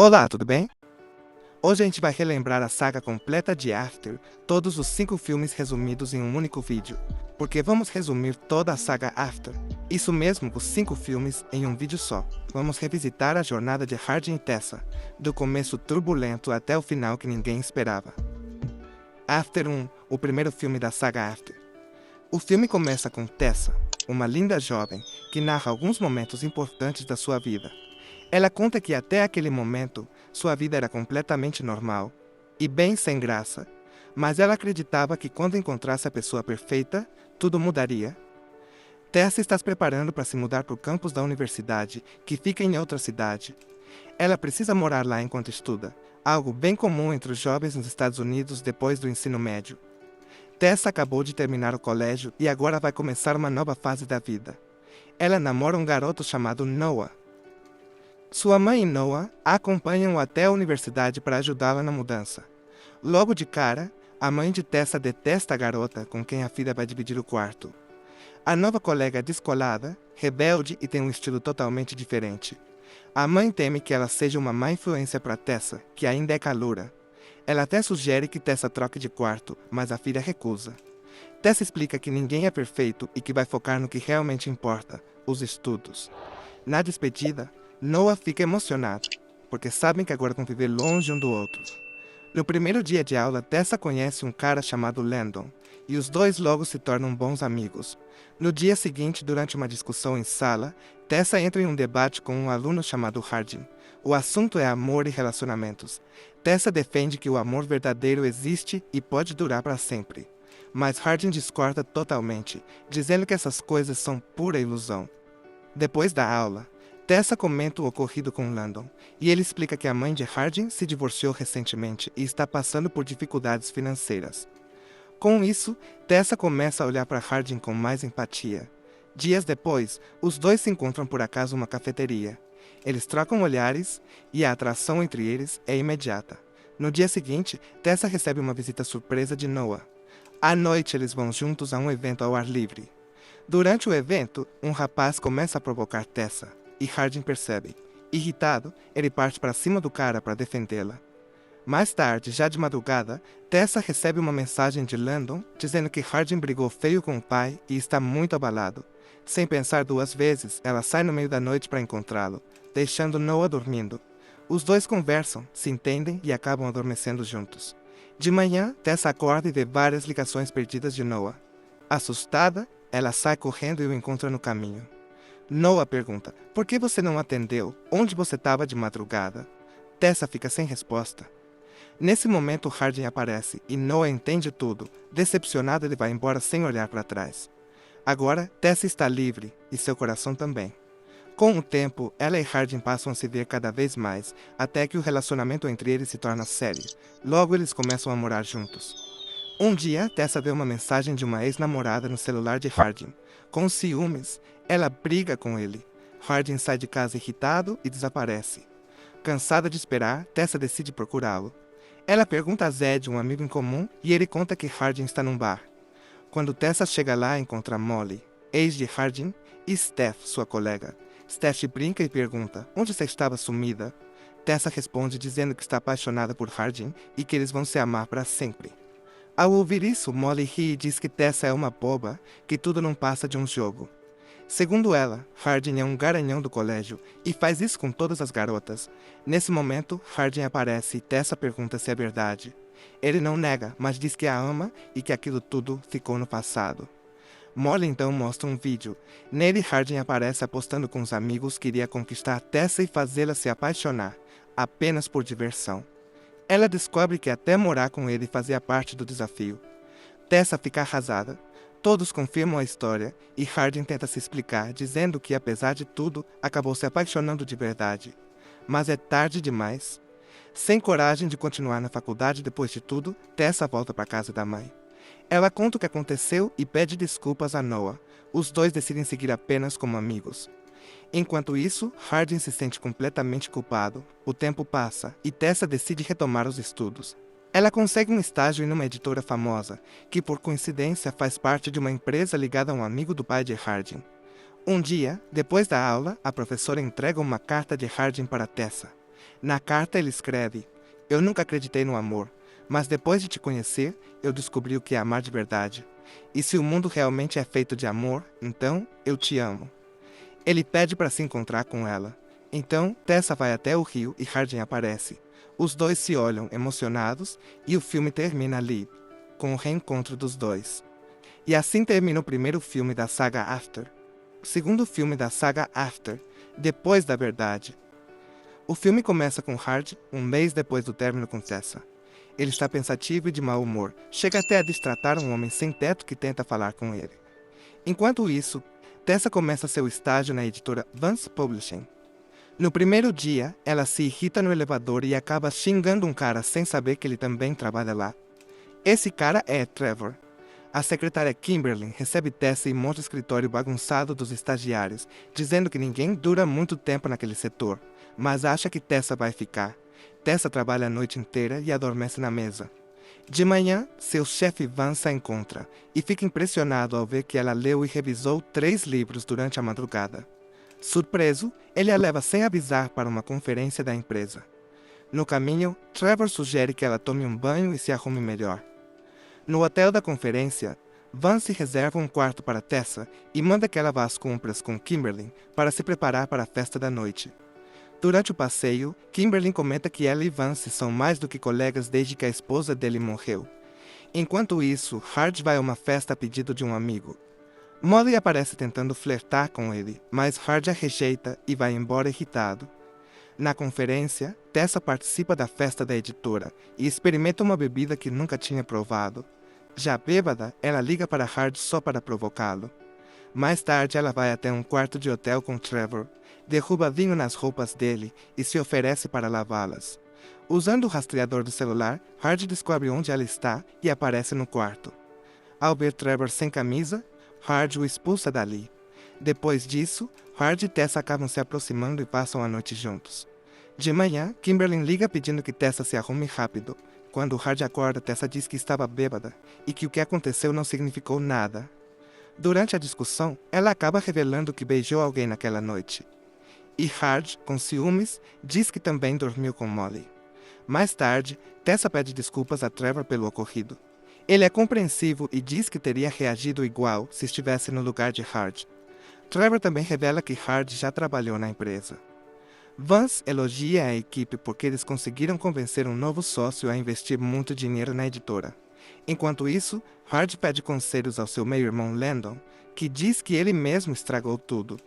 Olá, tudo bem? Hoje a gente vai relembrar a saga completa de After, todos os 5 filmes resumidos em um único vídeo, porque vamos resumir toda a saga After. Isso mesmo, os 5 filmes em um vídeo só. Vamos revisitar a jornada de Hardin e Tessa, do começo turbulento até o final que ninguém esperava. After 1, o primeiro filme da saga After. O filme começa com Tessa, uma linda jovem que narra alguns momentos importantes da sua vida. Ela conta que até aquele momento, sua vida era completamente normal e bem sem graça, mas ela acreditava que quando encontrasse a pessoa perfeita, tudo mudaria. Tessa está se preparando para se mudar para o campus da universidade, que fica em outra cidade. Ela precisa morar lá enquanto estuda, algo bem comum entre os jovens nos Estados Unidos depois do ensino médio. Tessa acabou de terminar o colégio e agora vai começar uma nova fase da vida. Ela namora um garoto chamado Noah. Sua mãe e Noah a acompanham até a universidade para ajudá-la na mudança. Logo de cara, a mãe de Tessa detesta a garota com quem a filha vai dividir o quarto. A nova colega é descolada, rebelde e tem um estilo totalmente diferente. A mãe teme que ela seja uma má influência para Tessa, que ainda é caloura. Ela até sugere que Tessa troque de quarto, mas a filha recusa. Tessa explica que ninguém é perfeito e que vai focar no que realmente importa, os estudos. Na despedida, Noah fica emocionado, porque sabem que agora vão viver longe um do outro. No primeiro dia de aula, Tessa conhece um cara chamado Landon, e os dois logo se tornam bons amigos. No dia seguinte, durante uma discussão em sala, Tessa entra em um debate com um aluno chamado Hardin. O assunto é amor e relacionamentos. Tessa defende que o amor verdadeiro existe e pode durar para sempre. Mas Hardin discorda totalmente, dizendo que essas coisas são pura ilusão. Depois da aula, Tessa comenta o ocorrido com Landon, e ele explica que a mãe de Hardin se divorciou recentemente e está passando por dificuldades financeiras. Com isso, Tessa começa a olhar para Hardin com mais empatia. Dias depois, os dois se encontram por acaso em uma cafeteria. Eles trocam olhares e a atração entre eles é imediata. No dia seguinte, Tessa recebe uma visita surpresa de Noah. À noite, eles vão juntos a um evento ao ar livre. Durante o evento, um rapaz começa a provocar Tessa. E Hardin percebe. Irritado, ele parte para cima do cara para defendê-la. Mais tarde, já de madrugada, Tessa recebe uma mensagem de Landon dizendo que Hardin brigou feio com o pai e está muito abalado. Sem pensar 2 vezes, ela sai no meio da noite para encontrá-lo, deixando Noah dormindo. Os dois conversam, se entendem e acabam adormecendo juntos. De manhã, Tessa acorda e vê várias ligações perdidas de Noah. Assustada, ela sai correndo e o encontra no caminho. Noah pergunta, por que você não atendeu? Onde você estava de madrugada? Tessa fica sem resposta. Nesse momento, Hardin aparece e Noah entende tudo. Decepcionado, ele vai embora sem olhar para trás. Agora, Tessa está livre e seu coração também. Com o tempo, ela e Hardin passam a se ver cada vez mais, até que o relacionamento entre eles se torna sério. Logo, eles começam a morar juntos. Um dia, Tessa vê uma mensagem de uma ex-namorada no celular de Hardin. Com ciúmes, ela briga com ele. Hardin sai de casa irritado e desaparece. Cansada de esperar, Tessa decide procurá-lo. Ela pergunta a Zed, um amigo em comum, e ele conta que Hardin está num bar. Quando Tessa chega lá, encontra Molly, ex de Hardin, e Steph, sua colega. Steph brinca e pergunta, onde você estava sumida? Tessa responde dizendo que está apaixonada por Hardin e que eles vão se amar para sempre. Ao ouvir isso, Molly ri e diz que Tessa é uma boba, que tudo não passa de um jogo. Segundo ela, Hardin é um garanhão do colégio e faz isso com todas as garotas. Nesse momento, Hardin aparece e Tessa pergunta se é verdade. Ele não nega, mas diz que a ama e que aquilo tudo ficou no passado. Molly então mostra um vídeo. Nele, Hardin aparece apostando com os amigos que iria conquistar Tessa e fazê-la se apaixonar, apenas por diversão. Ela descobre que até morar com ele fazia parte do desafio. Tessa fica arrasada. Todos confirmam a história e Hardin tenta se explicar, dizendo que, apesar de tudo, acabou se apaixonando de verdade. Mas é tarde demais. Sem coragem de continuar na faculdade depois de tudo, Tessa volta para casa da mãe. Ela conta o que aconteceu e pede desculpas a Noah. Os dois decidem seguir apenas como amigos. Enquanto isso, Hardin se sente completamente culpado. O tempo passa e Tessa decide retomar os estudos. Ela consegue um estágio em uma editora famosa, que por coincidência faz parte de uma empresa ligada a um amigo do pai de Hardin. Um dia, depois da aula, a professora entrega uma carta de Hardin para Tessa. Na carta ele escreve: "Eu nunca acreditei no amor, mas depois de te conhecer, eu descobri o que é amar de verdade. E se o mundo realmente é feito de amor, então eu te amo." Ele pede para se encontrar com ela. Então, Tessa vai até o rio e Hardin aparece. Os dois se olham emocionados e o filme termina ali, com o reencontro dos dois. E assim termina o primeiro filme da saga After. O segundo filme da saga After, Depois da Verdade. O filme começa com Hard, um mês depois do término com Tessa. Ele está pensativo e de mau humor, chega até a destratar um homem sem teto que tenta falar com ele. Enquanto isso, Tessa começa seu estágio na editora Vance Publishing. No primeiro dia, ela se irrita no elevador e acaba xingando um cara sem saber que ele também trabalha lá. Esse cara é Trevor. A secretária Kimberly recebe Tessa e monta o escritório bagunçado dos estagiários, dizendo que ninguém dura muito tempo naquele setor, mas acha que Tessa vai ficar. Tessa trabalha a noite inteira e adormece na mesa. De manhã, seu chefe Vance a encontra e fica impressionado ao ver que ela leu e revisou 3 livros durante a madrugada. Surpreso, ele a leva sem avisar para uma conferência da empresa. No caminho, Trevor sugere que ela tome um banho e se arrume melhor. No hotel da conferência, Vance reserva um quarto para Tessa e manda que ela vá às compras com Kimberly para se preparar para a festa da noite. Durante o passeio, Kimberly comenta que ela e Vance são mais do que colegas desde que a esposa dele morreu. Enquanto isso, Hard vai a uma festa a pedido de um amigo. Molly aparece tentando flertar com ele, mas Hard a rejeita e vai embora irritado. Na conferência, Tessa participa da festa da editora e experimenta uma bebida que nunca tinha provado. Já bêbada, ela liga para Hard só para provocá-lo. Mais tarde, ela vai até um quarto de hotel com Trevor, derruba vinho nas roupas dele e se oferece para lavá-las. Usando o rastreador do celular, Hard descobre onde ela está e aparece no quarto. Ao ver Trevor sem camisa, Hard o expulsa dali. Depois disso, Hard e Tessa acabam se aproximando e passam a noite juntos. De manhã, Kimberly liga pedindo que Tessa se arrume rápido. Quando Hard acorda, Tessa diz que estava bêbada e que o que aconteceu não significou nada. Durante a discussão, ela acaba revelando que beijou alguém naquela noite. E Hard, com ciúmes, diz que também dormiu com Molly. Mais tarde, Tessa pede desculpas a Trevor pelo ocorrido. Ele é compreensivo e diz que teria reagido igual se estivesse no lugar de Hard. Trevor também revela que Hard já trabalhou na empresa. Vance elogia a equipe porque eles conseguiram convencer um novo sócio a investir muito dinheiro na editora. Enquanto isso, Hard pede conselhos ao seu meio-irmão Landon, que diz que ele mesmo estragou tudo.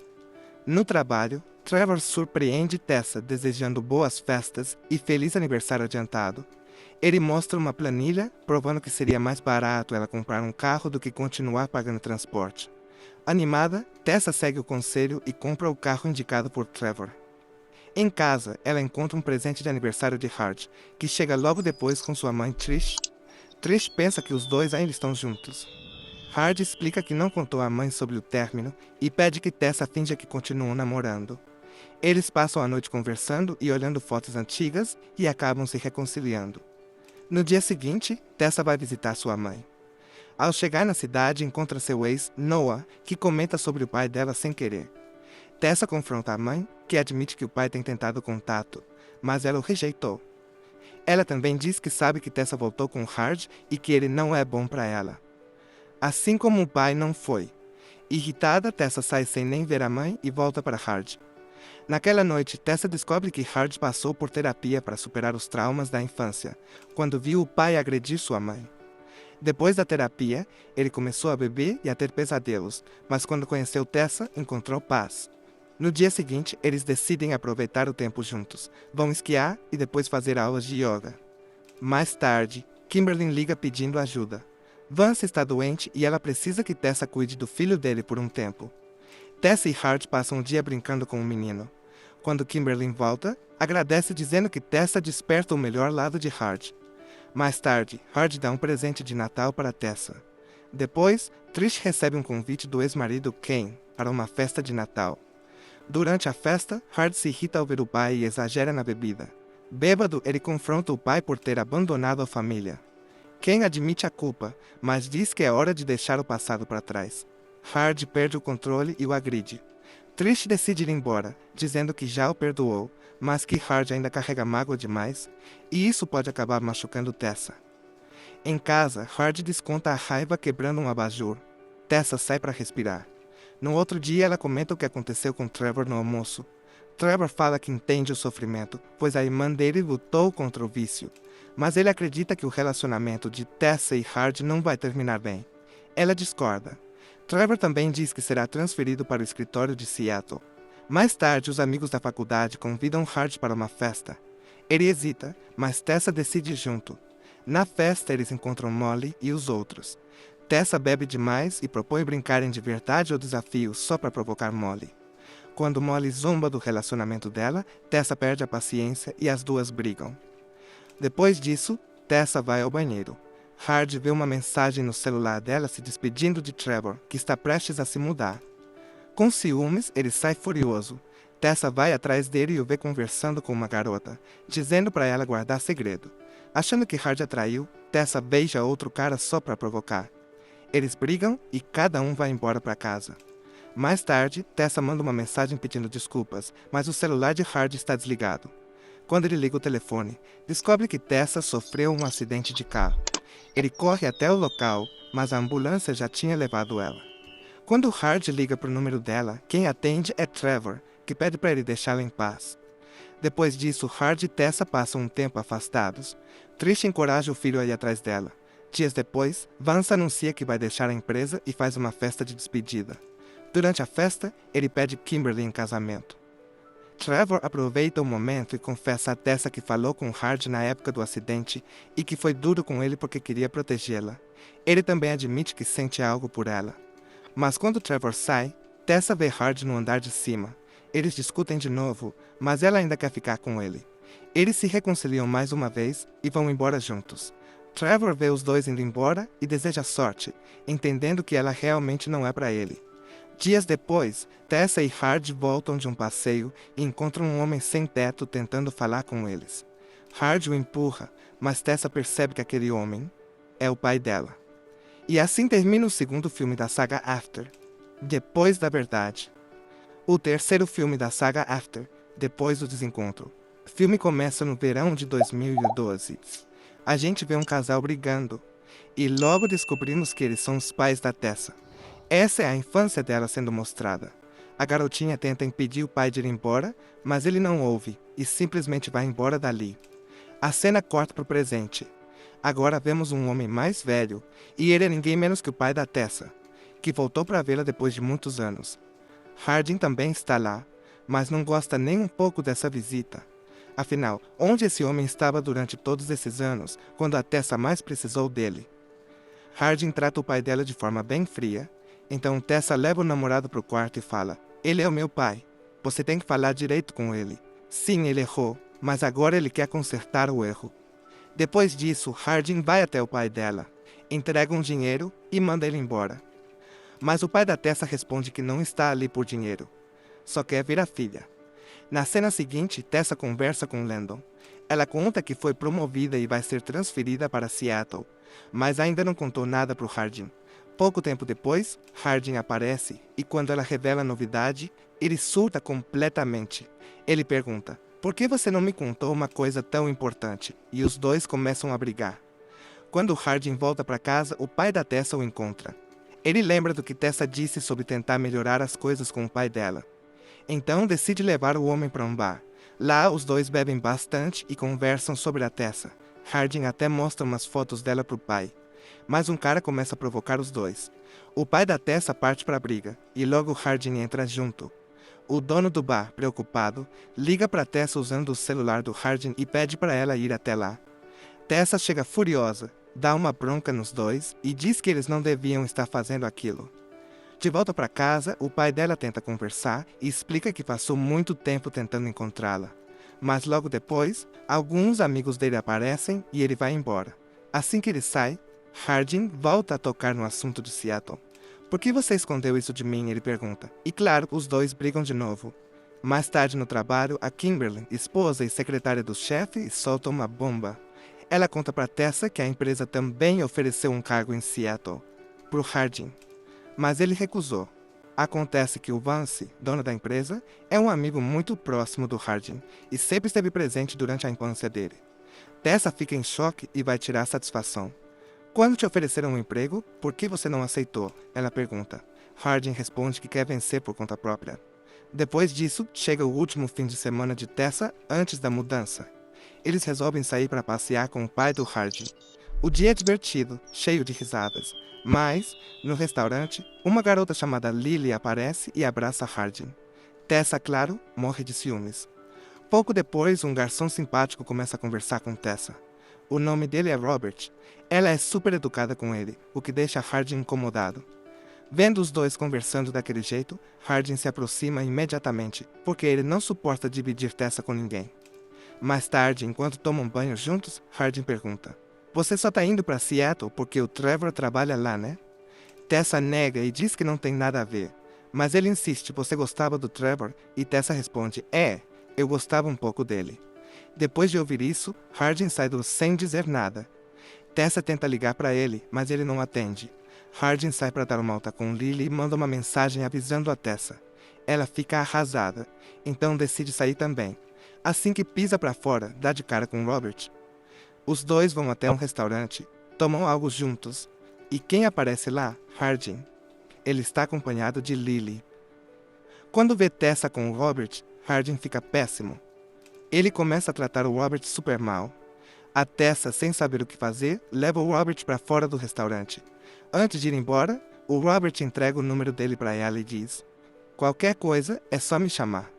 No trabalho, Trevor surpreende Tessa desejando boas festas e feliz aniversário adiantado. Ele mostra uma planilha provando que seria mais barato ela comprar um carro do que continuar pagando transporte. Animada, Tessa segue o conselho e compra o carro indicado por Trevor. Em casa, ela encontra um presente de aniversário de Hard, que chega logo depois com sua mãe Trish. Trish pensa que os dois ainda estão juntos. Hard explica que não contou à mãe sobre o término e pede que Tessa finja que continuam namorando. Eles passam a noite conversando e olhando fotos antigas e acabam se reconciliando. No dia seguinte, Tessa vai visitar sua mãe. Ao chegar na cidade, encontra seu ex, Noah, que comenta sobre o pai dela sem querer. Tessa confronta a mãe, que admite que o pai tem tentado contato, mas ela o rejeitou. Ela também diz que sabe que Tessa voltou com Hard e que ele não é bom para ela. Assim como o pai não foi. Irritada, Tessa sai sem nem ver a mãe e volta para Hard. Naquela noite, Tessa descobre que Hard passou por terapia para superar os traumas da infância, quando viu o pai agredir sua mãe. Depois da terapia, ele começou a beber e a ter pesadelos, mas quando conheceu Tessa, encontrou paz. No dia seguinte, eles decidem aproveitar o tempo juntos. Vão esquiar e depois fazer aulas de yoga. Mais tarde, Kimberly liga pedindo ajuda. Vance está doente e ela precisa que Tessa cuide do filho dele por um tempo. Tessa e Hard passam o dia brincando com o menino. Quando Kimberly volta, agradece dizendo que Tessa desperta o melhor lado de Hard. Mais tarde, Hard dá um presente de Natal para Tessa. Depois, Trish recebe um convite do ex-marido Ken para uma festa de Natal. Durante a festa, Hard se irrita ao ver o pai e exagera na bebida. Bêbado, ele confronta o pai por ter abandonado a família. Ken admite a culpa, mas diz que é hora de deixar o passado para trás. Hard perde o controle e o agride. Trish decide ir embora, dizendo que já o perdoou, mas que Hard ainda carrega mágoa demais, e isso pode acabar machucando Tessa. Em casa, Hard desconta a raiva quebrando um abajur. Tessa sai para respirar. No outro dia, ela comenta o que aconteceu com Trevor no almoço. Trevor fala que entende o sofrimento, pois a irmã dele lutou contra o vício. Mas ele acredita que o relacionamento de Tessa e Hard não vai terminar bem. Ela discorda. Trevor também diz que será transferido para o escritório de Seattle. Mais tarde, os amigos da faculdade convidam Hard para uma festa. Ele hesita, mas Tessa decide ir junto. Na festa, eles encontram Molly e os outros. Tessa bebe demais e propõe brincarem de verdade ou desafio só para provocar Molly. Quando Molly zomba do relacionamento dela, Tessa perde a paciência e as duas brigam. Depois disso, Tessa vai ao banheiro. Hard vê uma mensagem no celular dela se despedindo de Trevor, que está prestes a se mudar. Com ciúmes, ele sai furioso. Tessa vai atrás dele e o vê conversando com uma garota, dizendo para ela guardar segredo. Achando que Hard a traiu, Tessa beija outro cara só para provocar. Eles brigam e cada um vai embora para casa. Mais tarde, Tessa manda uma mensagem pedindo desculpas, mas o celular de Hard está desligado. Quando ele liga o telefone, descobre que Tessa sofreu um acidente de carro. Ele corre até o local, mas a ambulância já tinha levado ela. Quando Hard liga para o número dela, quem atende é Trevor, que pede para ele deixá-la em paz. Depois disso, Hard e Tessa passam um tempo afastados. Trish encoraja o filho a ir atrás dela. Dias depois, Vance anuncia que vai deixar a empresa e faz uma festa de despedida. Durante a festa, ele pede Kimberly em casamento. Trevor aproveita o momento e confessa a Tessa que falou com Hard na época do acidente e que foi duro com ele porque queria protegê-la. Ele também admite que sente algo por ela. Mas quando Trevor sai, Tessa vê Hard no andar de cima. Eles discutem de novo, mas ela ainda quer ficar com ele. Eles se reconciliam mais uma vez e vão embora juntos. Trevor vê os dois indo embora e deseja sorte, entendendo que ela realmente não é para ele. Dias depois, Tessa e Hard voltam de um passeio e encontram um homem sem teto tentando falar com eles. Hard o empurra, mas Tessa percebe que aquele homem é o pai dela. E assim termina o segundo filme da saga After, Depois da Verdade. O terceiro filme da saga After, Depois do Desencontro. O filme começa no verão de 2012. A gente vê um casal brigando, e logo descobrimos que eles são os pais da Tessa. Essa é a infância dela sendo mostrada. A garotinha tenta impedir o pai de ir embora, mas ele não ouve e simplesmente vai embora dali. A cena corta para o presente. Agora vemos um homem mais velho, e ele é ninguém menos que o pai da Tessa, que voltou para vê-la depois de muitos anos. Hardin também está lá, mas não gosta nem um pouco dessa visita. Afinal, onde esse homem estava durante todos esses anos, quando a Tessa mais precisou dele? Hardin trata o pai dela de forma bem fria. Então Tessa leva o namorado para o quarto e fala: "Ele é o meu pai. Você tem que falar direito com ele. Sim, ele errou, mas agora ele quer consertar o erro." Depois disso, Hardin vai até o pai dela, entrega um dinheiro e manda ele embora. Mas o pai da Tessa responde que não está ali por dinheiro. Só quer ver a filha. Na cena seguinte, Tessa conversa com Landon. Ela conta que foi promovida e vai ser transferida para Seattle, mas ainda não contou nada para o Hardin. Pouco tempo depois, Hardin aparece e quando ela revela a novidade, ele surta completamente. Ele pergunta: "Por que você não me contou uma coisa tão importante?" E os dois começam a brigar. Quando Hardin volta para casa, o pai da Tessa o encontra. Ele lembra do que Tessa disse sobre tentar melhorar as coisas com o pai dela. Então decide levar o homem para um bar. Lá, os dois bebem bastante e conversam sobre a Tessa. Hardin até mostra umas fotos dela para o pai. Mas um cara começa a provocar os dois. O pai da Tessa parte para a briga, e logo Hardin entra junto. O dono do bar, preocupado, liga para Tessa usando o celular do Hardin e pede para ela ir até lá. Tessa chega furiosa, dá uma bronca nos dois e diz que eles não deviam estar fazendo aquilo. De volta para casa, o pai dela tenta conversar e explica que passou muito tempo tentando encontrá-la. Mas logo depois, alguns amigos dele aparecem e ele vai embora. Assim que ele sai, Hardin volta a tocar no assunto de Seattle. "Por que você escondeu isso de mim?" ele pergunta. E claro, os dois brigam de novo. Mais tarde no trabalho, a Kimberly, esposa e secretária do chefe, solta uma bomba. Ela conta para Tessa que a empresa também ofereceu um cargo em Seattle, pro Hardin. Mas ele recusou. Acontece que o Vance, dono da empresa, é um amigo muito próximo do Hardin e sempre esteve presente durante a infância dele. Tessa fica em choque e vai tirar satisfação. Quando te ofereceram um emprego, por que você não aceitou? Ela pergunta. Hardin responde que quer vencer por conta própria. Depois disso, chega o último fim de semana de Tessa antes da mudança. Eles resolvem sair para passear com o pai do Hardin. O dia é divertido, cheio de risadas. Mas, no restaurante, uma garota chamada Lily aparece e abraça Hardin. Tessa, claro, morre de ciúmes. Pouco depois, um garçom simpático começa a conversar com Tessa. O nome dele é Robert. Ela é super educada com ele, o que deixa Hardin incomodado. Vendo os dois conversando daquele jeito, Hardin se aproxima imediatamente, porque ele não suporta dividir Tessa com ninguém. Mais tarde, enquanto tomam banho juntos, Hardin pergunta: "Você só tá indo para Seattle porque o Trevor trabalha lá, né?" Tessa nega e diz que não tem nada a ver. Mas ele insiste: "Você gostava do Trevor?" E Tessa responde: eu gostava um pouco dele." Depois de ouvir isso, Hardin sai sem dizer nada. Tessa tenta ligar para ele, mas ele não atende. Hardin sai para dar uma alta com Lily e manda uma mensagem avisando a Tessa. Ela fica arrasada, então decide sair também. Assim que pisa para fora, dá de cara com Robert. Os dois vão até um restaurante, tomam algo juntos. E quem aparece lá? Hardin. Ele está acompanhado de Lily. Quando vê Tessa com o Robert, Hardin fica péssimo. Ele começa a tratar o Robert super mal. A Tessa, sem saber o que fazer, leva o Robert para fora do restaurante. Antes de ir embora, o Robert entrega o número dele para ela e diz: "Qualquer coisa, é só me chamar."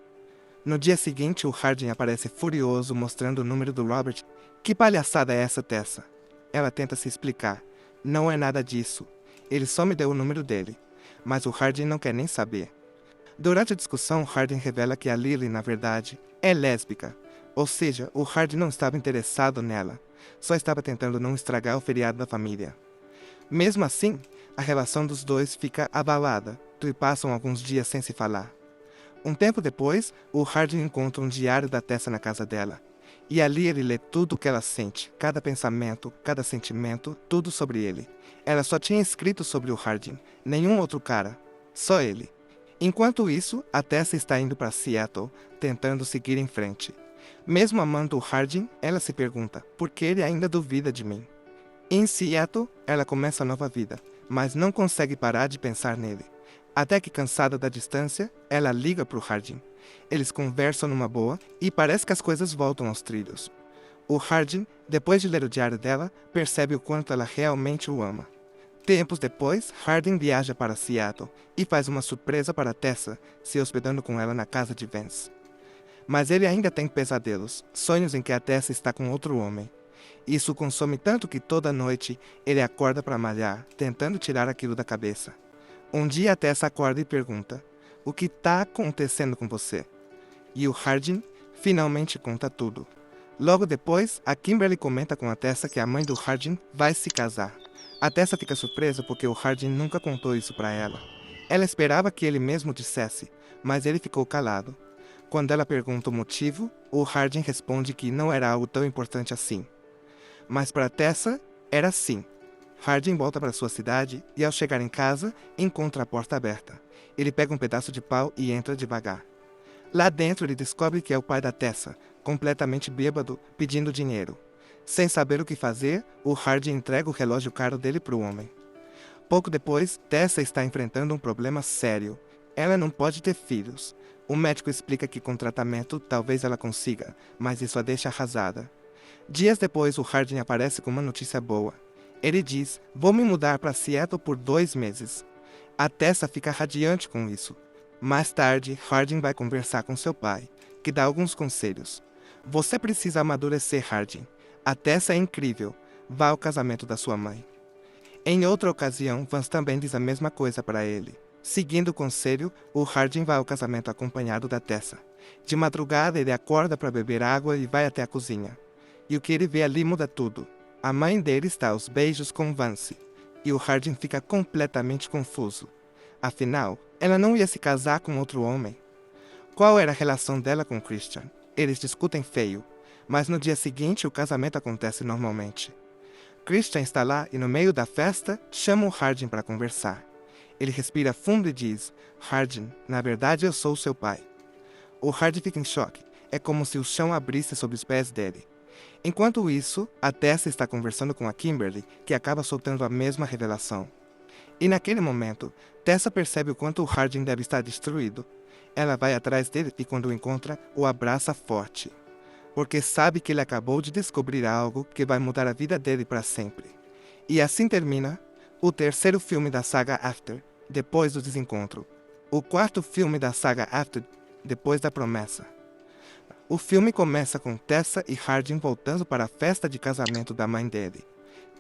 No dia seguinte, o Hardin aparece furioso mostrando o número do Robert. "Que palhaçada é essa, Tessa?" Ela tenta se explicar. "Não é nada disso. Ele só me deu o número dele." Mas o Hardin não quer nem saber. Durante a discussão, Hardin revela que a Lily, na verdade, é lésbica. Ou seja, o Hardin não estava interessado nela. Só estava tentando não estragar o feriado da família. Mesmo assim, a relação dos dois fica abalada e passam alguns dias sem se falar. Um tempo depois, o Hardin encontra um diário da Tessa na casa dela. E ali ele lê tudo o que ela sente, cada pensamento, cada sentimento, tudo sobre ele. Ela só tinha escrito sobre o Hardin, nenhum outro cara, só ele. Enquanto isso, a Tessa está indo para Seattle, tentando seguir em frente. Mesmo amando o Hardin, ela se pergunta por que ele ainda duvida de mim. Em Seattle, ela começa a nova vida, mas não consegue parar de pensar nele. Até que, cansada da distância, ela liga para o Hardin. Eles conversam numa boa e parece que as coisas voltam aos trilhos. O Hardin, depois de ler o diário dela, percebe o quanto ela realmente o ama. Tempos depois, Hardin viaja para Seattle e faz uma surpresa para Tessa, se hospedando com ela na casa de Vance. Mas ele ainda tem pesadelos, sonhos em que a Tessa está com outro homem. Isso consome tanto que toda noite ele acorda para malhar, tentando tirar aquilo da cabeça. Um dia a Tessa acorda e pergunta: "O que está acontecendo com você?" E o Hardin finalmente conta tudo. Logo depois, a Kimberly comenta com a Tessa que a mãe do Hardin vai se casar. A Tessa fica surpresa porque o Hardin nunca contou isso para ela. Ela esperava que ele mesmo dissesse, mas ele ficou calado. Quando ela pergunta o motivo, o Hardin responde que não era algo tão importante assim. Mas para Tessa, era sim. Hardin volta para sua cidade e, ao chegar em casa, encontra a porta aberta. Ele pega um pedaço de pau e entra devagar. Lá dentro ele descobre que é o pai da Tessa, completamente bêbado, pedindo dinheiro. Sem saber o que fazer, o Hardin entrega o relógio caro dele para o homem. Pouco depois, Tessa está enfrentando um problema sério. Ela não pode ter filhos. O médico explica que com tratamento talvez ela consiga, mas isso a deixa arrasada. Dias depois, o Hardin aparece com uma notícia boa. Ele diz: "Vou me mudar para Seattle por 2 meses." A Tessa fica radiante com isso. Mais tarde, Hardin vai conversar com seu pai, que dá alguns conselhos. "Você precisa amadurecer, Hardin. A Tessa é incrível. Vá ao casamento da sua mãe." Em outra ocasião, Vance também diz a mesma coisa para ele. Seguindo o conselho, o Hardin vai ao casamento acompanhado da Tessa. De madrugada, ele acorda para beber água e vai até a cozinha. E o que ele vê ali muda tudo. A mãe dele está aos beijos com Vance. E o Hardin fica completamente confuso. Afinal, ela não ia se casar com outro homem. Qual era a relação dela com Christian? Eles discutem feio. Mas no dia seguinte, o casamento acontece normalmente. Christian está lá e, no meio da festa, chama o Hardin para conversar. Ele respira fundo e diz: Hardin, na verdade eu sou seu pai. O Hardin fica em choque. É como se o chão abrisse sob os pés dele. Enquanto isso, a Tessa está conversando com a Kimberly, que acaba soltando a mesma revelação. E naquele momento, Tessa percebe o quanto o Hardin deve estar destruído. Ela vai atrás dele e quando o encontra, o abraça forte. Porque sabe que ele acabou de descobrir algo que vai mudar a vida dele para sempre. E assim termina o terceiro filme da saga After, depois do desencontro. O quarto filme da saga After, depois da promessa. O filme começa com Tessa e Hardin voltando para a festa de casamento da mãe dele.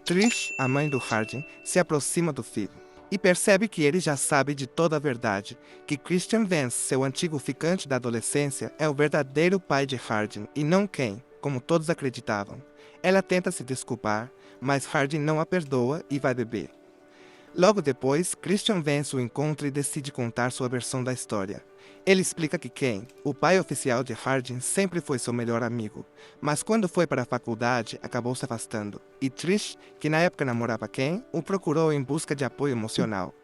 Trish, a mãe do Hardin, se aproxima do filho e percebe que ele já sabe de toda a verdade, que Christian Vance, seu antigo ficante da adolescência, é o verdadeiro pai de Hardin e não Ken, como todos acreditavam. Ela tenta se desculpar, mas Hardin não a perdoa e vai beber. Logo depois, Christian Vance o encontra e decide contar sua versão da história. Ele explica que Ken, o pai oficial de Hardin, sempre foi seu melhor amigo, mas quando foi para a faculdade, acabou se afastando. E Trish, que na época namorava Ken, o procurou em busca de apoio emocional.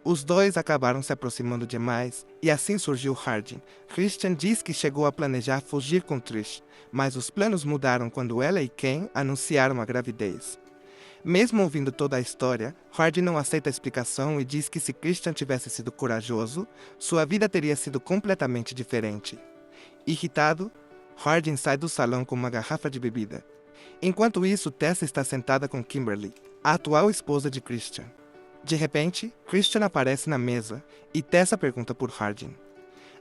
Os dois acabaram se aproximando demais, e assim surgiu Hardin. Christian diz que chegou a planejar fugir com Trish, mas os planos mudaram quando ela e Ken anunciaram a gravidez. Mesmo ouvindo toda a história, Hardin não aceita a explicação e diz que se Christian tivesse sido corajoso, sua vida teria sido completamente diferente. Irritado, Hardin sai do salão com uma garrafa de bebida. Enquanto isso, Tessa está sentada com Kimberly, a atual esposa de Christian. De repente, Christian aparece na mesa e Tessa pergunta por Hardin.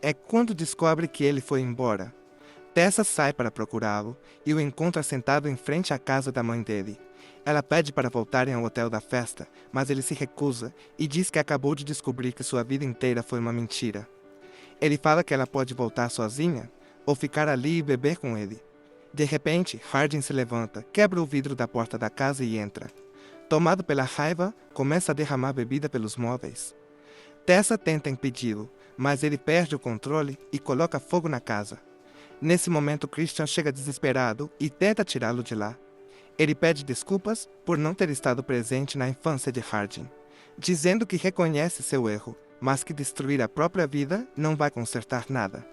É quando descobre que ele foi embora. Tessa sai para procurá-lo e o encontra sentado em frente à casa da mãe dele. Ela pede para voltarem ao hotel da festa, mas ele se recusa e diz que acabou de descobrir que sua vida inteira foi uma mentira. Ele fala que ela pode voltar sozinha ou ficar ali e beber com ele. De repente, Hardin se levanta, quebra o vidro da porta da casa e entra. Tomado pela raiva, começa a derramar bebida pelos móveis. Tessa tenta impedi-lo, mas ele perde o controle e coloca fogo na casa. Nesse momento, Christian chega desesperado e tenta tirá-lo de lá. Ele pede desculpas por não ter estado presente na infância de Hardin, dizendo que reconhece seu erro, mas que destruir a própria vida não vai consertar nada.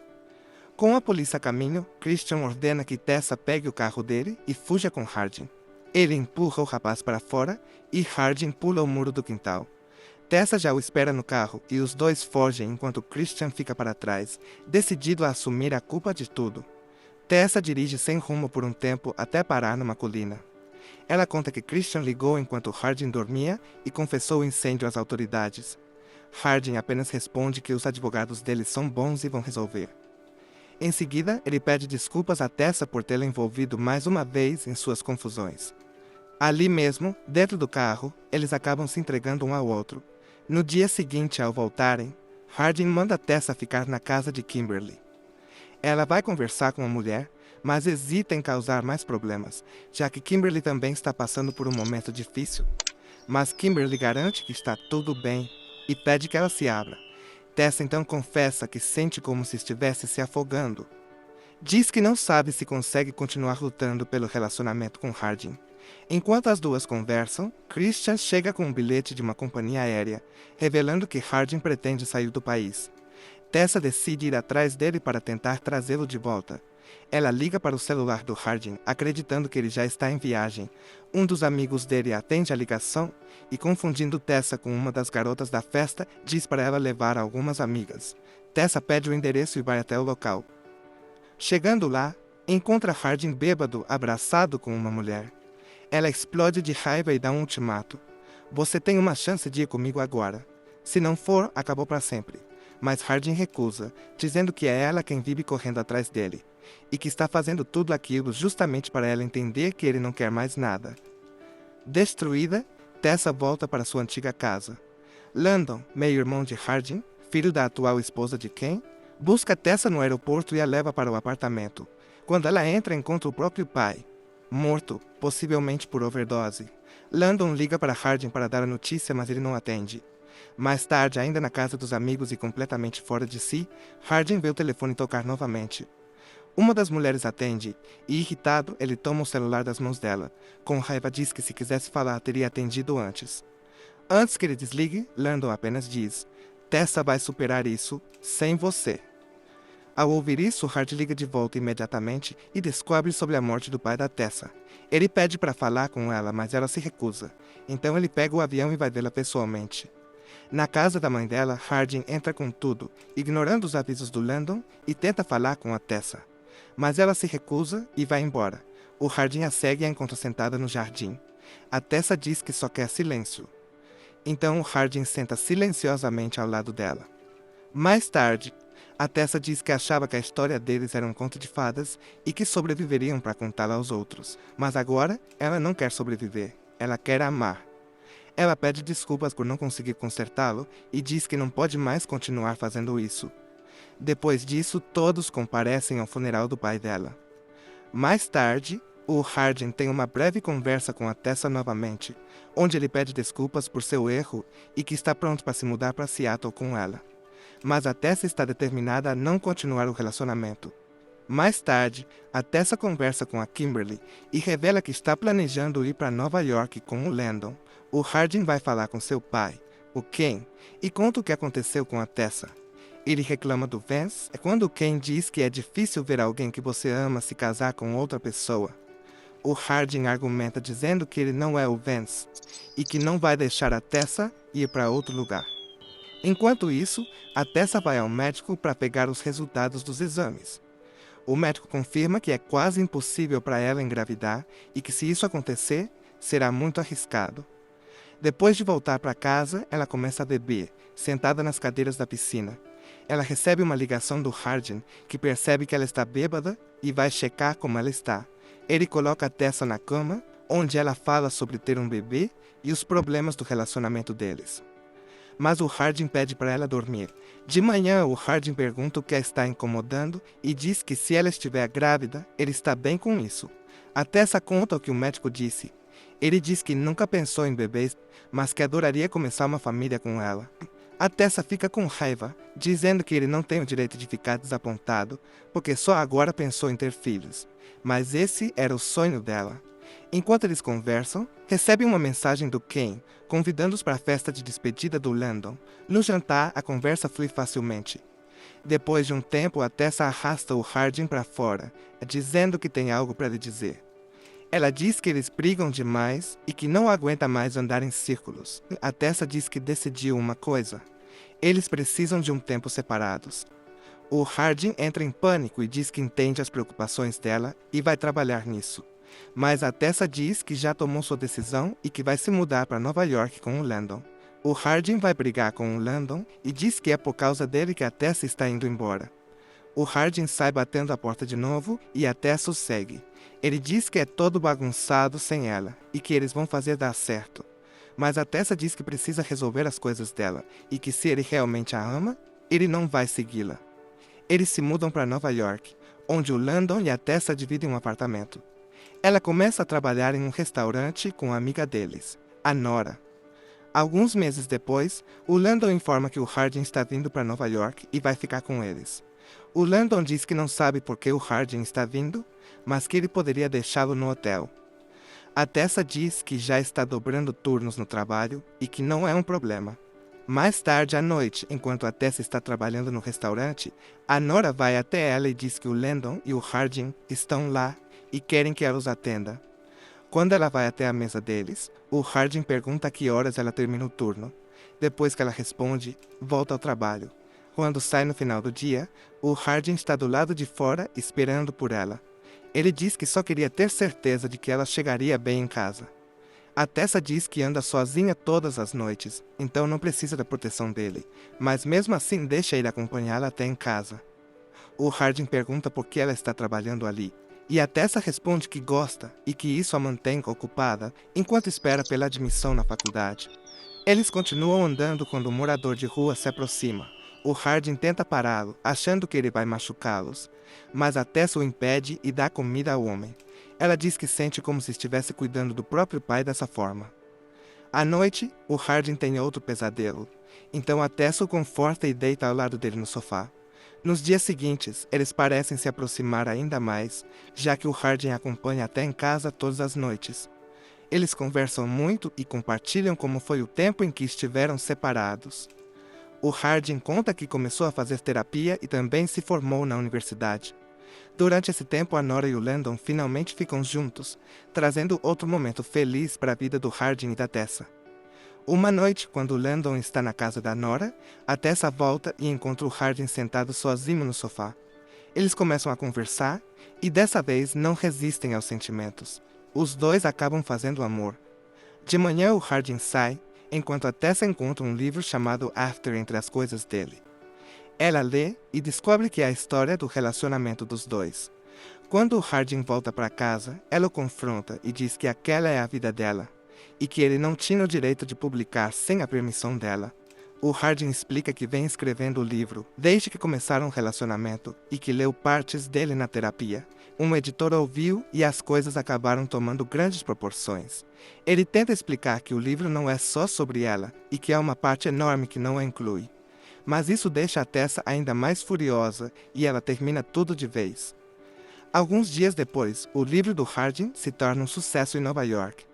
Com a polícia a caminho, Christian ordena que Tessa pegue o carro dele e fuja com Hardin. Ele empurra o rapaz para fora e Hardin pula o muro do quintal. Tessa já o espera no carro e os dois fogem enquanto Christian fica para trás, decidido a assumir a culpa de tudo. Tessa dirige sem rumo por um tempo até parar numa colina. Ela conta que Christian ligou enquanto Hardin dormia e confessou o incêndio às autoridades. Hardin apenas responde que os advogados dele são bons e vão resolver. Em seguida, ele pede desculpas a Tessa por tê-la envolvido mais uma vez em suas confusões. Ali mesmo, dentro do carro, eles acabam se entregando um ao outro. No dia seguinte, ao voltarem, Hardin manda Tessa ficar na casa de Kimberly. Ela vai conversar com a mulher, mas hesita em causar mais problemas, já que Kimberly também está passando por um momento difícil. Mas Kimberly garante que está tudo bem e pede que ela se abra. Tessa então confessa que sente como se estivesse se afogando. Diz que não sabe se consegue continuar lutando pelo relacionamento com Hardin. Enquanto as duas conversam, Christian chega com um bilhete de uma companhia aérea, revelando que Hardin pretende sair do país. Tessa decide ir atrás dele para tentar trazê-lo de volta. Ela liga para o celular do Hardin, acreditando que ele já está em viagem. Um dos amigos dele atende a ligação e, confundindo Tessa com uma das garotas da festa, diz para ela levar algumas amigas. Tessa pede o endereço e vai até o local. Chegando lá, encontra Hardin bêbado, abraçado com uma mulher. Ela explode de raiva e dá um ultimato. Você tem uma chance de ir comigo agora. Se não for, acabou para sempre. Mas Hardin recusa, dizendo que é ela quem vive correndo atrás dele, e que está fazendo tudo aquilo justamente para ela entender que ele não quer mais nada. Destruída, Tessa volta para sua antiga casa. Landon, meio-irmão de Hardin, filho da atual esposa de Ken, busca Tessa no aeroporto e a leva para o apartamento. Quando ela entra, encontra o próprio pai, morto, possivelmente por overdose. Landon liga para Hardin para dar a notícia, mas ele não atende. Mais tarde, ainda na casa dos amigos e completamente fora de si, Hardin vê o telefone tocar novamente. Uma das mulheres atende, e irritado, ele toma o celular das mãos dela. Com raiva diz que se quisesse falar, teria atendido antes. Antes que ele desligue, Landon apenas diz: Tessa vai superar isso sem você. Ao ouvir isso, Hard liga de volta imediatamente e descobre sobre a morte do pai da Tessa. Ele pede para falar com ela, mas ela se recusa. Então ele pega o avião e vai vê-la pessoalmente. Na casa da mãe dela, Hardin entra com tudo, ignorando os avisos do Landon, e tenta falar com a Tessa. Mas ela se recusa e vai embora. O Hardin a segue e a encontra sentada no jardim. A Tessa diz que só quer silêncio. Então o Hardin senta silenciosamente ao lado dela. Mais tarde, a Tessa diz que achava que a história deles era um conto de fadas e que sobreviveriam para contá-la aos outros. Mas agora, ela não quer sobreviver. Ela quer amar. Ela pede desculpas por não conseguir consertá-lo e diz que não pode mais continuar fazendo isso. Depois disso, todos comparecem ao funeral do pai dela. Mais tarde, o Hardin tem uma breve conversa com a Tessa novamente, onde ele pede desculpas por seu erro e que está pronto para se mudar para Seattle com ela. Mas a Tessa está determinada a não continuar o relacionamento. Mais tarde, a Tessa conversa com a Kimberly e revela que está planejando ir para Nova York com o Landon. O Hardin vai falar com seu pai, o Ken, e conta o que aconteceu com a Tessa. Ele reclama do Vance quando o Ken diz que é difícil ver alguém que você ama se casar com outra pessoa. O Hardin argumenta dizendo que ele não é o Vance e que não vai deixar a Tessa ir para outro lugar. Enquanto isso, a Tessa vai ao médico para pegar os resultados dos exames. O médico confirma que é quase impossível para ela engravidar e que se isso acontecer, será muito arriscado. Depois de voltar para casa, ela começa a beber, sentada nas cadeiras da piscina. Ela recebe uma ligação do Hardin, que percebe que ela está bêbada e vai checar como ela está. Ele coloca a Tessa na cama, onde ela fala sobre ter um bebê e os problemas do relacionamento deles. Mas o Hardin pede para ela dormir. De manhã, o Hardin pergunta o que a está incomodando e diz que se ela estiver grávida, ele está bem com isso. A Tessa conta o que o médico disse. Ele diz que nunca pensou em bebês, mas que adoraria começar uma família com ela. A Tessa fica com raiva, dizendo que ele não tem o direito de ficar desapontado, porque só agora pensou em ter filhos. Mas esse era o sonho dela. Enquanto eles conversam, recebem uma mensagem do Ken, convidando-os para a festa de despedida do Landon. No jantar, a conversa flui facilmente. Depois de um tempo, a Tessa arrasta o Hardin para fora, dizendo que tem algo para lhe dizer. Ela diz que eles brigam demais e que não aguenta mais andar em círculos. A Tessa diz que decidiu uma coisa. Eles precisam de um tempo separados. O Hardin entra em pânico e diz que entende as preocupações dela e vai trabalhar nisso. Mas a Tessa diz que já tomou sua decisão e que vai se mudar para Nova York com o Landon. O Hardin vai brigar com o Landon e diz que é por causa dele que a Tessa está indo embora. O Hardin sai batendo a porta de novo e a Tessa o segue. Ele diz que é todo bagunçado sem ela e que eles vão fazer dar certo. Mas a Tessa diz que precisa resolver as coisas dela e que se ele realmente a ama, ele não vai segui-la. Eles se mudam para Nova York, onde o Landon e a Tessa dividem um apartamento. Ela começa a trabalhar em um restaurante com a amiga deles, a Nora. Alguns meses depois, o Landon informa que o Hardin está vindo para Nova York e vai ficar com eles. O Landon diz que não sabe por que o Hardin está vindo, mas que ele poderia deixá-lo no hotel. A Tessa diz que já está dobrando turnos no trabalho e que não é um problema. Mais tarde à noite, enquanto a Tessa está trabalhando no restaurante, a Nora vai até ela e diz que o Landon e o Hardin estão lá e querem que ela os atenda. Quando ela vai até a mesa deles, o Hardin pergunta a que horas ela termina o turno. Depois que ela responde, volta ao trabalho. Quando sai no final do dia, o Hardin está do lado de fora esperando por ela. Ele diz que só queria ter certeza de que ela chegaria bem em casa. A Tessa diz que anda sozinha todas as noites, então não precisa da proteção dele, mas mesmo assim deixa ele acompanhá-la até em casa. O Hardin pergunta por que ela está trabalhando ali, e a Tessa responde que gosta e que isso a mantém ocupada enquanto espera pela admissão na faculdade. Eles continuam andando quando um morador de rua se aproxima. O Hardin tenta pará-lo, achando que ele vai machucá-los, mas a Tessa o impede e dá comida ao homem. Ela diz que sente como se estivesse cuidando do próprio pai dessa forma. À noite, o Hardin tem outro pesadelo, então a Tessa o conforta e deita ao lado dele no sofá. Nos dias seguintes, eles parecem se aproximar ainda mais, já que o Hardin a acompanha até em casa todas as noites. Eles conversam muito e compartilham como foi o tempo em que estiveram separados. O Hardin conta que começou a fazer terapia e também se formou na universidade. Durante esse tempo, a Nora e o Landon finalmente ficam juntos, trazendo outro momento feliz para a vida do Hardin e da Tessa. Uma noite, quando o Landon está na casa da Nora, a Tessa volta e encontra o Hardin sentado sozinho no sofá. Eles começam a conversar e dessa vez não resistem aos sentimentos. Os dois acabam fazendo amor. De manhã o Hardin sai, enquanto a Tessa encontra um livro chamado After entre as coisas dele. Ela lê e descobre que é a história do relacionamento dos dois. Quando o Hardin volta para casa, ela o confronta e diz que aquela é a vida dela, e que ele não tinha o direito de publicar sem a permissão dela. O Hardin explica que vem escrevendo o livro desde que começaram o relacionamento e que leu partes dele na terapia. Um editor ouviu e as coisas acabaram tomando grandes proporções. Ele tenta explicar que o livro não é só sobre ela e que há uma parte enorme que não a inclui. Mas isso deixa a Tessa ainda mais furiosa e ela termina tudo de vez. Alguns dias depois, o livro do Hardin se torna um sucesso em Nova York.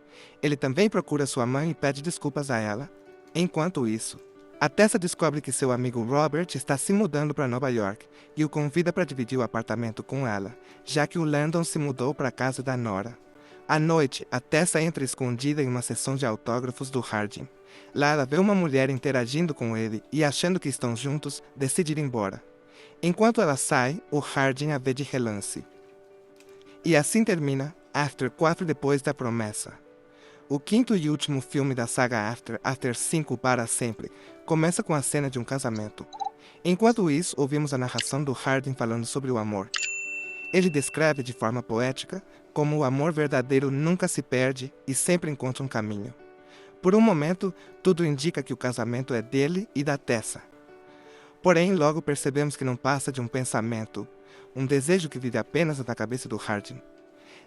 Ele também procura sua mãe e pede desculpas a ela. Enquanto isso, a Tessa descobre que seu amigo Robert está se mudando para Nova York e o convida para dividir o apartamento com ela, já que o Landon se mudou para a casa da Nora. À noite, a Tessa entra escondida em uma sessão de autógrafos do Hardin. Lá ela vê uma mulher interagindo com ele e, achando que estão juntos, decide ir embora. Enquanto ela sai, o Hardin a vê de relance. E assim termina After 4 depois da promessa. O quinto e último filme da saga After, After 5 para sempre, começa com a cena de um casamento. Enquanto isso, ouvimos a narração do Hardin falando sobre o amor. Ele descreve de forma poética como o amor verdadeiro nunca se perde e sempre encontra um caminho. Por um momento, tudo indica que o casamento é dele e da Tessa. Porém, logo percebemos que não passa de um pensamento, um desejo que vive apenas na cabeça do Hardin.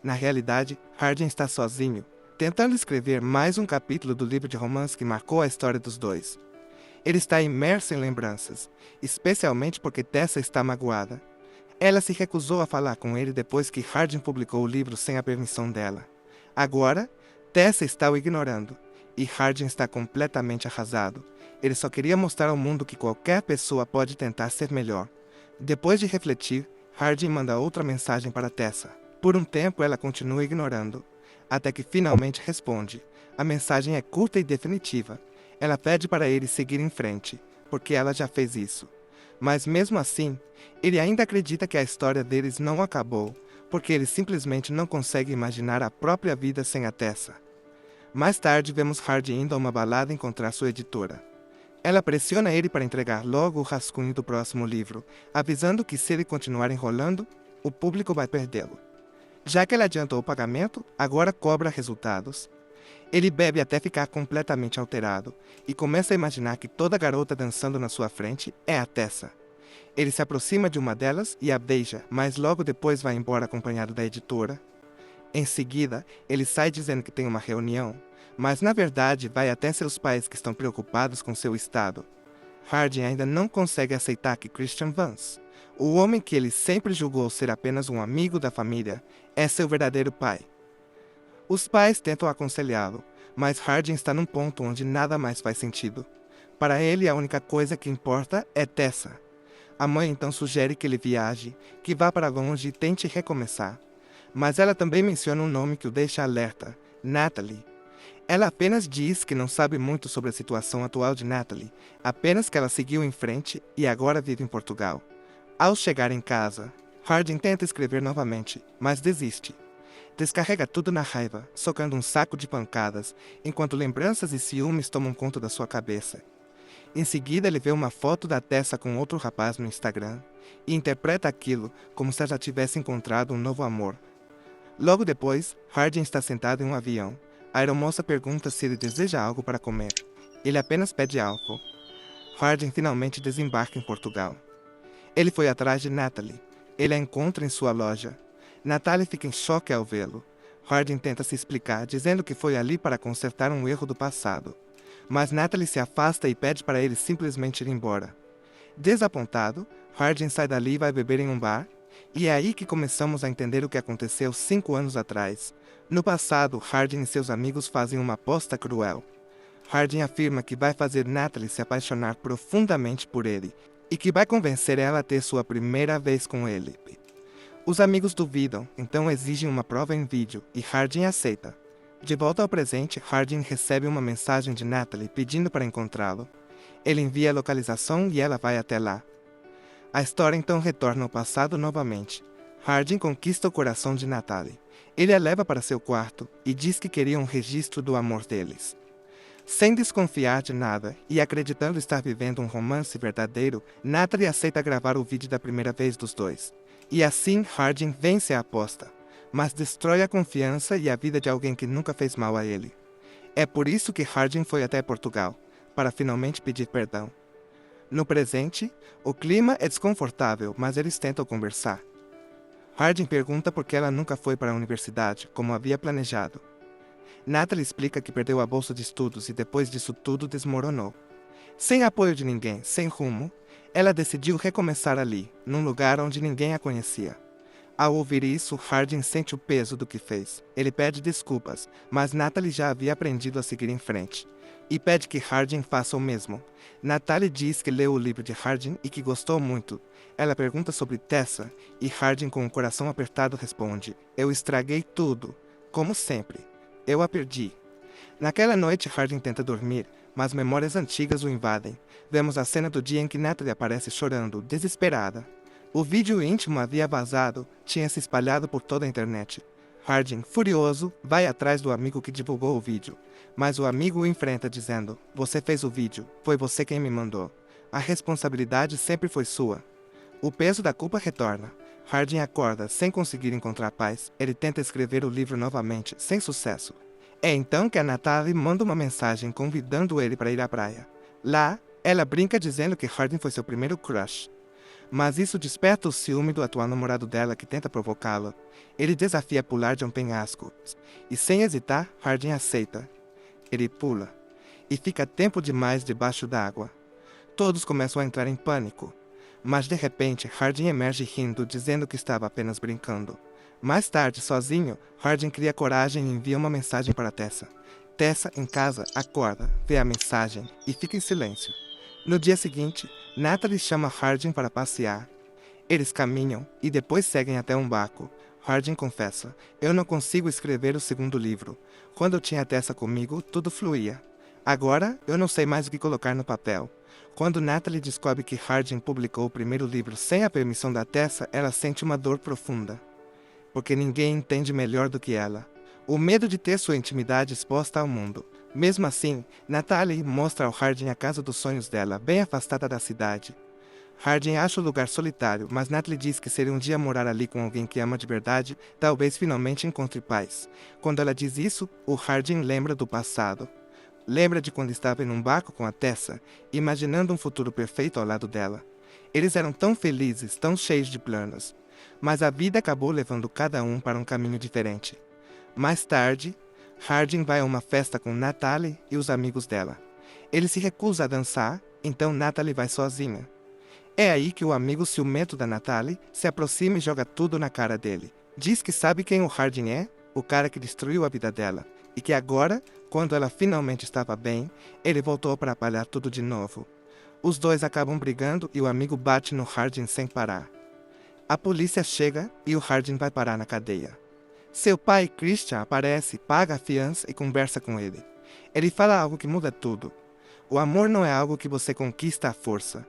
Na realidade, Hardin está sozinho, tentando escrever mais um capítulo do livro de romance que marcou a história dos dois. Ele está imerso em lembranças, especialmente porque Tessa está magoada. Ela se recusou a falar com ele depois que Hardin publicou o livro sem a permissão dela. Agora, Tessa está o ignorando, e Hardin está completamente arrasado. Ele só queria mostrar ao mundo que qualquer pessoa pode tentar ser melhor. Depois de refletir, Hardin manda outra mensagem para Tessa. Por um tempo ela continua ignorando, até que finalmente responde. A mensagem é curta e definitiva. Ela pede para ele seguir em frente, porque ela já fez isso. Mas mesmo assim, ele ainda acredita que a história deles não acabou, porque ele simplesmente não consegue imaginar a própria vida sem a Tessa. Mais tarde vemos Hardin indo a uma balada encontrar sua editora. Ela pressiona ele para entregar logo o rascunho do próximo livro, avisando que se ele continuar enrolando, o público vai perdê-lo. Já que ele adiantou o pagamento, agora cobra resultados. Ele bebe até ficar completamente alterado e começa a imaginar que toda garota dançando na sua frente é a Tessa. Ele se aproxima de uma delas e a beija, mas logo depois vai embora acompanhado da editora. Em seguida, ele sai dizendo que tem uma reunião, mas na verdade vai até seus pais que estão preocupados com seu estado. Hardin ainda não consegue aceitar que Christian Vance, o homem que ele sempre julgou ser apenas um amigo da família, é seu verdadeiro pai. Os pais tentam aconselhá-lo, mas Hardin está num ponto onde nada mais faz sentido. Para ele, a única coisa que importa é Tessa. A mãe então sugere que ele viaje, que vá para longe e tente recomeçar. Mas ela também menciona um nome que o deixa alerta, Natalie. Ela apenas diz que não sabe muito sobre a situação atual de Natalie, apenas que ela seguiu em frente e agora vive em Portugal. Ao chegar em casa, Hardin tenta escrever novamente, mas desiste. Descarrega tudo na raiva, socando um saco de pancadas, enquanto lembranças e ciúmes tomam conta da sua cabeça. Em seguida, ele vê uma foto da Tessa com outro rapaz no Instagram e interpreta aquilo como se ela já tivesse encontrado um novo amor. Logo depois, Hardin está sentado em um avião. A aeromoça pergunta se ele deseja algo para comer. Ele apenas pede álcool. Hardin finalmente desembarca em Portugal. Ele foi atrás de Natalie. Ele a encontra em sua loja. Natalie fica em choque ao vê-lo. Hardin tenta se explicar, dizendo que foi ali para consertar um erro do passado. Mas Natalie se afasta e pede para ele simplesmente ir embora. Desapontado, Hardin sai dali e vai beber em um bar. E é aí que começamos a entender o que aconteceu 5 anos atrás. No passado, Hardin e seus amigos fazem uma aposta cruel. Hardin afirma que vai fazer Natalie se apaixonar profundamente por ele, e que vai convencer ela a ter sua primeira vez com ele. Os amigos duvidam, então exigem uma prova em vídeo, e Hardin aceita. De volta ao presente, Hardin recebe uma mensagem de Natalie pedindo para encontrá-lo. Ele envia a localização e ela vai até lá. A história então retorna ao passado novamente. Hardin conquista o coração de Natalie. Ele a leva para seu quarto e diz que queria um registro do amor deles. Sem desconfiar de nada e acreditando estar vivendo um romance verdadeiro, Natalie aceita gravar o vídeo da primeira vez dos dois. E assim Hardin vence a aposta, mas destrói a confiança e a vida de alguém que nunca fez mal a ele. É por isso que Hardin foi até Portugal, para finalmente pedir perdão. No presente, o clima é desconfortável, mas eles tentam conversar. Hardin pergunta por que ela nunca foi para a universidade, como havia planejado. Natalie explica que perdeu a bolsa de estudos e depois disso tudo desmoronou. Sem apoio de ninguém, sem rumo, ela decidiu recomeçar ali, num lugar onde ninguém a conhecia. Ao ouvir isso, Hardin sente o peso do que fez. Ele pede desculpas, mas Natalie já havia aprendido a seguir em frente. E pede que Hardin faça o mesmo. Natalie diz que leu o livro de Hardin e que gostou muito. Ela pergunta sobre Tessa, e Hardin com o coração apertado responde: "Eu estraguei tudo, como sempre. Eu a perdi." Naquela noite, Hardin tenta dormir, mas memórias antigas o invadem. Vemos a cena do dia em que Natalie aparece chorando, desesperada. O vídeo íntimo havia vazado, tinha se espalhado por toda a internet. Hardin, furioso, vai atrás do amigo que divulgou o vídeo, mas o amigo o enfrenta dizendo: "Você fez o vídeo, foi você quem me mandou. A responsabilidade sempre foi sua." O peso da culpa retorna. Hardin acorda sem conseguir encontrar paz. Ele tenta escrever o livro novamente, sem sucesso. É então que a Natalie manda uma mensagem convidando ele para ir à praia. Lá, ela brinca dizendo que Hardin foi seu primeiro crush. Mas isso desperta o ciúme do atual namorado dela que tenta provocá-la. Ele desafia a pular de um penhasco. E sem hesitar, Hardin aceita. Ele pula. E fica tempo demais debaixo d'água. Todos começam a entrar em pânico. Mas de repente, Hardin emerge rindo, dizendo que estava apenas brincando. Mais tarde, sozinho, Hardin cria coragem e envia uma mensagem para Tessa. Tessa, em casa, acorda, vê a mensagem e fica em silêncio. No dia seguinte, Natalie chama Hardin para passear. Eles caminham e depois seguem até um barco. Hardin confessa: "Eu não consigo escrever o segundo livro. Quando eu tinha Tessa comigo, tudo fluía. Agora, eu não sei mais o que colocar no papel." Quando Natalie descobre que Hardin publicou o primeiro livro sem a permissão da Tessa, ela sente uma dor profunda. Porque ninguém entende melhor do que ela. O medo de ter sua intimidade exposta ao mundo. Mesmo assim, Natalie mostra ao Hardin a casa dos sonhos dela, bem afastada da cidade. Hardin acha o lugar solitário, mas Natalie diz que se um dia morar ali com alguém que ama de verdade, talvez finalmente encontre paz. Quando ela diz isso, o Hardin lembra do passado. Lembra de quando estava em um barco com a Tessa, imaginando um futuro perfeito ao lado dela. Eles eram tão felizes, tão cheios de planos. Mas a vida acabou levando cada um para um caminho diferente. Mais tarde, Hardin vai a uma festa com Natalie e os amigos dela. Ele se recusa a dançar, então Natalie vai sozinha. É aí que o amigo ciumento da Natalie se aproxima e joga tudo na cara dele. Diz que sabe quem o Hardin é, o cara que destruiu a vida dela, e que agora, quando ela finalmente estava bem, ele voltou para atrapalhar tudo de novo. Os dois acabam brigando e o amigo bate no Hardin sem parar. A polícia chega e o Hardin vai parar na cadeia. Seu pai, Christian, aparece, paga a fiança e conversa com ele. Ele fala algo que muda tudo. O amor não é algo que você conquista à força.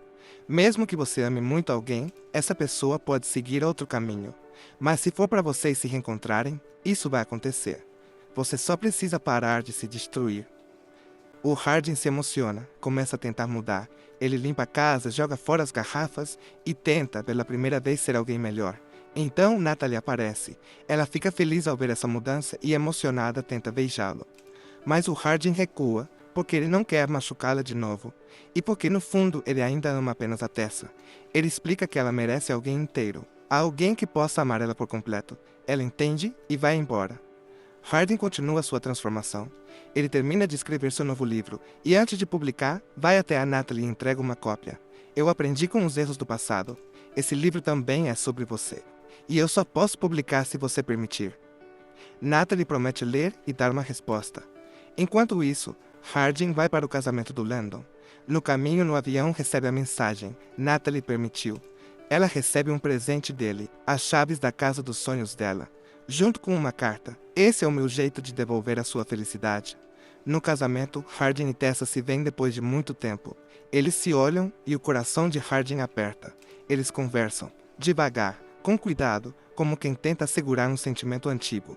Mesmo que você ame muito alguém, essa pessoa pode seguir outro caminho. Mas se for para vocês se reencontrarem, isso vai acontecer. Você só precisa parar de se destruir. O Hardin se emociona, começa a tentar mudar. Ele limpa a casa, joga fora as garrafas e tenta, pela primeira vez, ser alguém melhor. Então Natalie aparece. Ela fica feliz ao ver essa mudança e, emocionada, tenta beijá-lo. Mas o Hardin recua, porque ele não quer machucá-la de novo. E porque, no fundo, ele ainda ama apenas a Tessa. Ele explica que ela merece alguém inteiro. Alguém que possa amar ela por completo. Ela entende e vai embora. Hardin continua sua transformação. Ele termina de escrever seu novo livro e, antes de publicar, vai até a Natalie e entrega uma cópia. Eu aprendi com os erros do passado. Esse livro também é sobre você. E eu só posso publicar se você permitir. Natalie promete ler e dar uma resposta. Enquanto isso, Hardin vai para o casamento do Landon. No caminho no avião recebe a mensagem. Natalie permitiu. Ela recebe um presente dele, as chaves da casa dos sonhos dela, junto com uma carta. Esse é o meu jeito de devolver a sua felicidade. No casamento, Hardin e Tessa se veem depois de muito tempo. Eles se olham e o coração de Hardin aperta. Eles conversam, devagar, com cuidado, como quem tenta segurar um sentimento antigo.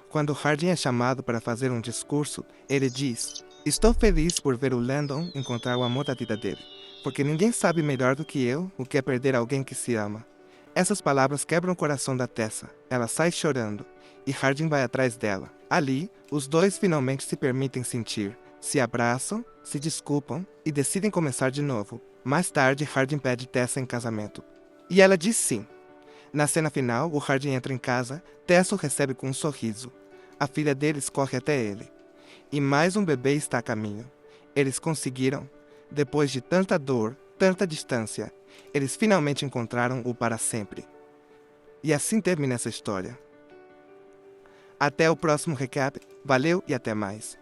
Quando Hardin é chamado para fazer um discurso, ele diz: "Estou feliz por ver o Landon encontrar o amor da vida dele, porque ninguém sabe melhor do que eu o que é perder alguém que se ama." Essas palavras quebram o coração da Tessa. Ela sai chorando, e Hardin vai atrás dela. Ali, os dois finalmente se permitem sentir, se abraçam, se desculpam e decidem começar de novo. Mais tarde, Hardin pede Tessa em casamento. E ela diz sim. Na cena final, o Hardin entra em casa, Tessa o recebe com um sorriso. A filha deles corre até ele. E mais um bebê está a caminho. Eles conseguiram. Depois de tanta dor, tanta distância, eles finalmente encontraram o para sempre. E assim termina essa história. Até o próximo recap. Valeu e até mais.